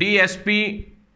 DSP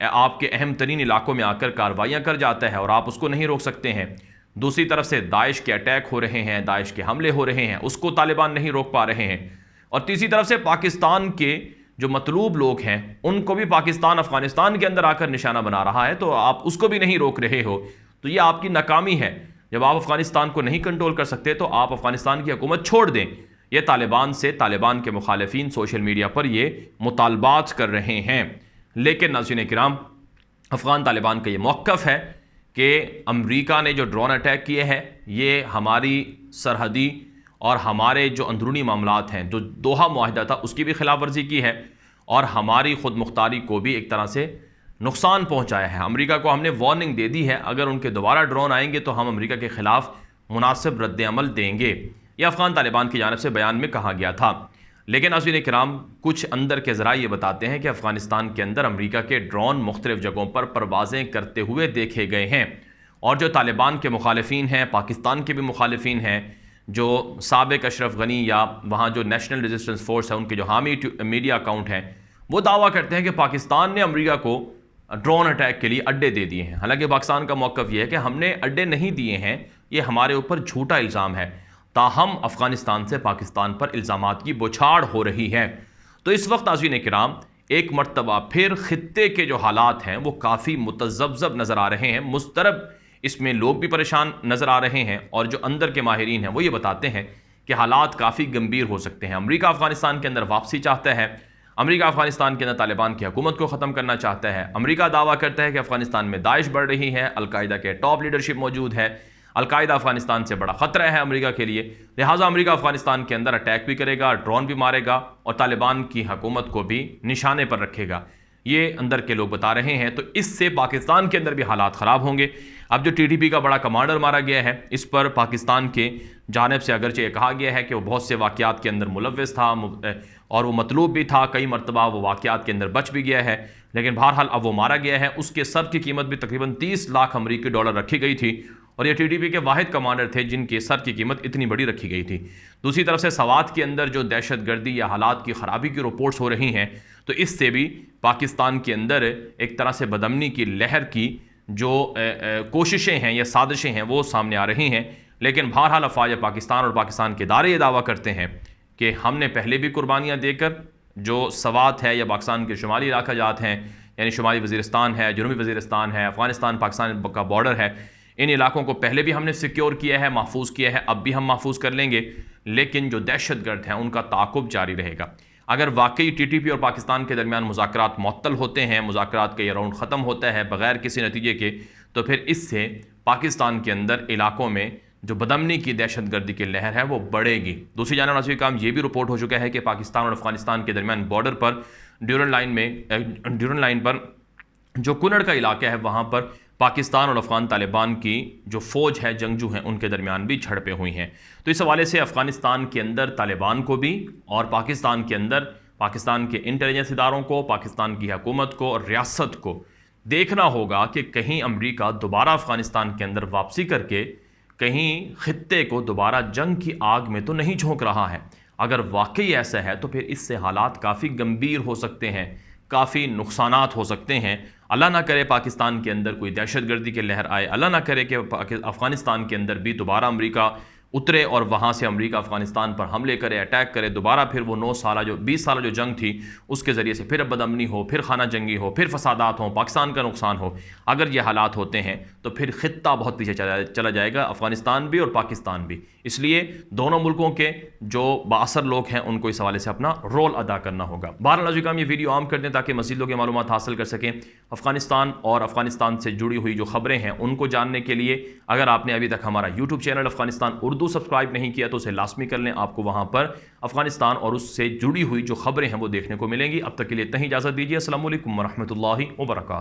آپ کے اہم ترین علاقوں میں آ کر کارروائیاں کر جاتا ہے اور آپ اس کو نہیں روک سکتے ہیں. دوسری طرف سے داعش کے اٹیک ہو رہے ہیں، داعش کے حملے ہو رہے ہیں، اس کو طالبان نہیں روک پا رہے ہیں. اور تیسری طرف سے پاکستان کے جو مطلوب لوگ ہیں ان کو بھی پاکستان افغانستان کے اندر آ کر نشانہ بنا رہا ہے، تو آپ اس کو بھی نہیں روک رہے ہو. تو یہ آپ کی ناکامی ہے. جب آپ افغانستان کو نہیں کنٹرول کر سکتے تو آپ افغانستان کی حکومت چھوڑ دیں. یہ طالبان کے مخالفین سوشل میڈیا پر یہ مطالبات کر رہے ہیں. لیکن ناظرین کرام، افغان طالبان کا یہ موقف ہے کہ امریکہ نے جو ڈرون اٹیک کیے ہیں یہ ہماری سرحدی اور ہمارے جو اندرونی معاملات ہیں، جو دوحہ معاہدہ تھا اس کی بھی خلاف ورزی کی ہے اور ہماری خود مختاری کو بھی ایک طرح سے نقصان پہنچایا ہے. امریکہ کو ہم نے وارننگ دے دی ہے، اگر ان کے دوبارہ ڈرون آئیں گے تو ہم امریکہ کے خلاف مناسب رد عمل دیں گے. یہ افغان طالبان کی جانب سے بیان میں کہا گیا تھا. لیکن ناظرین کرام، کچھ اندر کے ذرائع یہ بتاتے ہیں کہ افغانستان کے اندر امریکہ کے ڈرون مختلف جگہوں پر پروازیں کرتے ہوئے دیکھے گئے ہیں. اور جو طالبان کے مخالفین ہیں، پاکستان کے بھی مخالفین ہیں، جو سابق اشرف غنی یا وہاں جو نیشنل ریزسٹنس فورس ہے ان کے جو حامی میڈیا اکاؤنٹ ہیں، وہ دعویٰ کرتے ہیں کہ پاکستان نے امریکہ کو ڈرون اٹیک کے لیے اڈے دے دیے ہیں. حالانکہ پاکستان کا موقف یہ ہے کہ ہم نے اڈے نہیں دیے ہیں، یہ ہمارے اوپر جھوٹا الزام ہے. تاہم افغانستان سے پاکستان پر الزامات کی بوچھاڑ ہو رہی ہے. تو اس وقت ناظرین کرام ایک مرتبہ پھر خطے کے جو حالات ہیں وہ کافی متذبذب نظر آ رہے ہیں، مضطرب. اس میں لوگ بھی پریشان نظر آ رہے ہیں اور جو اندر کے ماہرین ہیں وہ یہ بتاتے ہیں کہ حالات کافی گمبھیر ہو سکتے ہیں. امریکہ افغانستان کے اندر واپسی چاہتا ہے، امریکہ افغانستان کے اندر طالبان کی حکومت کو ختم کرنا چاہتا ہے. امریکہ دعویٰ کرتا ہے کہ افغانستان میں داعش بڑھ رہی ہے، القاعدہ کے ٹاپ لیڈرشپ موجود ہے، القاعدہ افغانستان سے بڑا خطرہ ہے امریکہ کے لیے، لہٰذا امریکہ افغانستان کے اندر اٹیک بھی کرے گا، ڈرون بھی مارے گا اور طالبان کی حکومت کو بھی نشانے پر رکھے گا. یہ اندر کے لوگ بتا رہے ہیں. تو اس سے پاکستان کے اندر بھی حالات خراب ہوں گے. اب جو ٹی ٹی پی کا بڑا کمانڈر مارا گیا ہے، اس پر پاکستان کے جانب سے اگرچہ یہ کہا گیا ہے کہ وہ بہت سے واقعات کے اندر ملوث تھا اور وہ مطلوب بھی تھا، کئی مرتبہ وہ واقعات کے اندر بچ بھی گیا ہے، لیکن بہرحال اب وہ مارا گیا ہے. اس کے سر کی قیمت بھی تقریباً 30 لاکھ امریکی ڈالر رکھی گئی تھی اور یہ ٹی ٹی پی کے واحد کمانڈر تھے جن کے سر کی قیمت اتنی بڑی رکھی گئی تھی. دوسری طرف سے سوات کے اندر جو دہشت گردی یا حالات کی خرابی کی رپورٹس ہو رہی ہیں، تو اس سے بھی پاکستان کے اندر ایک طرح سے بدامنی کی لہر کی جو کوششیں ہیں یا سازشیں ہیں وہ سامنے آ رہی ہیں. لیکن بہرحال افواج پاکستان اور پاکستان کے ادارے یہ دعویٰ کرتے ہیں کہ ہم نے پہلے بھی قربانیاں دے کر جو سوات ہے یا پاکستان کے شمالی علاقہ جات ہیں، یعنی شمالی وزیرستان ہے، جنوبی وزیرستان ہے، افغانستان پاکستان کا بارڈر ہے، ان علاقوں کو پہلے بھی ہم نے سیکیور کیا ہے، محفوظ کیا ہے، اب بھی ہم محفوظ کر لیں گے. لیکن جو دہشت گرد ہیں ان کا تعاقب جاری رہے گا. اگر واقعی ٹی ٹی پی اور پاکستان کے درمیان مذاکرات معطل ہوتے ہیں، مذاکرات کا یہ راؤنڈ ختم ہوتا ہے بغیر کسی نتیجے کے، تو پھر اس سے پاکستان کے اندر علاقوں میں جو بدامنی کی دہشت گردی کی لہر ہے وہ بڑھے گی. دوسری جانب ناظرین کرام یہ بھی رپورٹ ہو چکا ہے کہ پاکستان اور افغانستان کے درمیان بارڈر پر ڈیورن لائن پر جو کنڑ کا علاقہ ہے وہاں پر پاکستان اور افغان طالبان کی جو فوج ہے، جنگجو ہیں، ان کے درمیان بھی جھڑپیں ہوئی ہیں. تو اس حوالے سے افغانستان کے اندر طالبان کو بھی اور پاکستان کے اندر پاکستان کے انٹیلیجنس اداروں کو، پاکستان کی حکومت کو اور ریاست کو دیکھنا ہوگا کہ کہیں امریکہ دوبارہ افغانستان کے اندر واپسی کر کے کہیں خطے کو دوبارہ جنگ کی آگ میں تو نہیں جھونک رہا ہے. اگر واقعی ایسا ہے تو پھر اس سے حالات کافی گمبھیر ہو سکتے ہیں، کافی نقصانات ہو سکتے ہیں. اللہ نہ کرے پاکستان کے اندر کوئی دہشت گردی کی لہر آئے، اللہ نہ کرے کہ افغانستان کے اندر بھی دوبارہ امریکہ اترے اور وہاں سے امریکہ افغانستان پر حملے کرے، اٹیک کرے، دوبارہ پھر وہ 20 سالہ جو جنگ تھی اس کے ذریعے سے پھر بدامنی ہو، پھر خانہ جنگی ہو، پھر فسادات ہوں، پاکستان کا نقصان ہو. اگر یہ حالات ہوتے ہیں تو پھر خطہ بہت پیچھے چلا جائے گا، افغانستان بھی اور پاکستان بھی. اس لیے دونوں ملکوں کے جو بااثر لوگ ہیں ان کو اس حوالے سے اپنا رول ادا کرنا ہوگا. بہرحال ناظرین یہ ویڈیو عام کر دیں تاکہ مزید لوگ یہ معلومات حاصل کر سکیں. افغانستان اور افغانستان سے جڑی ہوئی جو خبریں ہیں ان کو جاننے کے لیے اگر آپ نے ابھی تک ہمارا YouTube channel Afghanistan Urdu subscribe نہیں کیا تو اسے لازمی کر لیں. آپ کو وہاں پر افغانستان اور اس سے جڑی ہوئی جو خبریں ہیں وہ دیکھنے کو ملیں گی. اب تک کے لیے اتنا ہی اجازت دیجیے. السلام علیکم ورحمۃ اللہ وبرکاتہ.